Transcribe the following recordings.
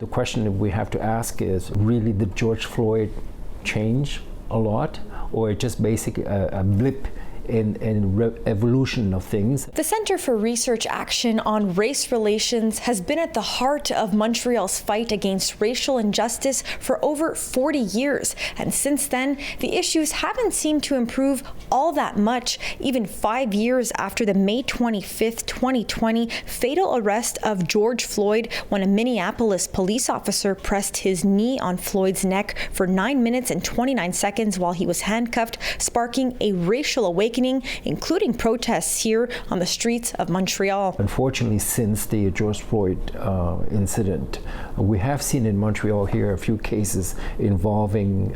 The question that we have to ask is, really did George Floyd change a lot, or just basically a blip in evolution of things? The Center for Research Action on Race Relations has been at the heart of Montreal's fight against racial injustice for over 40 years. And since then, the issues haven't seemed to improve all that much, even 5 years after the May 25th, 2020 fatal arrest of George Floyd, when a Minneapolis police officer pressed his knee on Floyd's neck for 9 minutes and 29 seconds while he was handcuffed, sparking a racial awakening, including protests here on the streets of Montreal. Unfortunately, since the George Floyd incident, we have seen in Montreal here a few cases involving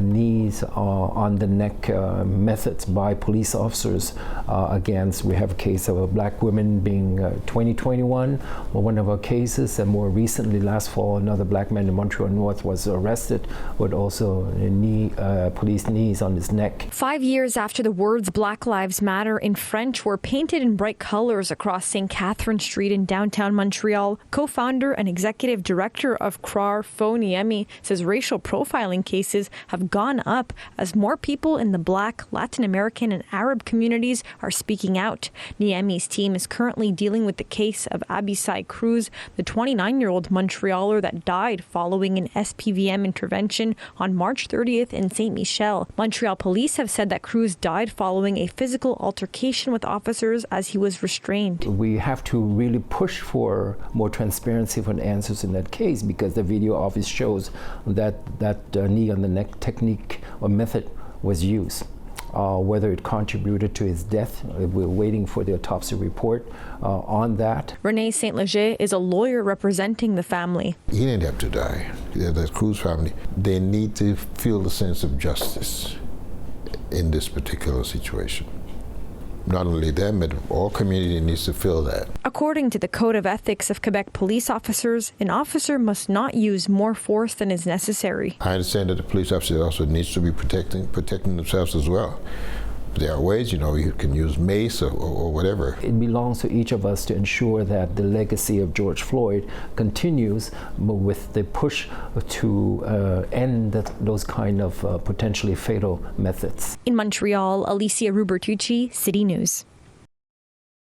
knees on the neck methods by police officers against. We have a case of a black woman being 2021, one of our cases, and more recently last fall another black man in Montreal North was arrested with also police knees on his neck. 5 years after the words Black Lives Matter in French were painted in bright colors across St. Catherine Street in downtown Montreal, co-founder and executive director of CRARR, Fo Niemi, says racial profiling cases have gone up as more people in the Black, Latin American and Arab communities are speaking out. Niemi's team is currently dealing with the case of Alyssia Cruz, the 29-year-old Montrealer that died following an SPVM intervention on March 30th in St. Michel. Montreal police have said that Cruz died following a physical altercation with officers as he was restrained. We have to really push for more transparency for answers in that case, because the video obviously shows that knee on the neck technique or method was used. Whether it contributed to his death, we're waiting for the autopsy report on that. Renee St. Leger is a lawyer representing the family. He didn't have to die. The Cruz family, they need to feel the sense of justice in this particular situation. Not only them, but all community needs to feel that. According to the Code of Ethics of Quebec police officers, an officer must not use more force than is necessary. I understand that the police officer also needs to be protecting themselves as well. There are ways, you can use mace or whatever. It belongs to each of us to ensure that the legacy of George Floyd continues with the push to end those kind of potentially fatal methods. In Montreal, Alyssia Rubertucci, City News.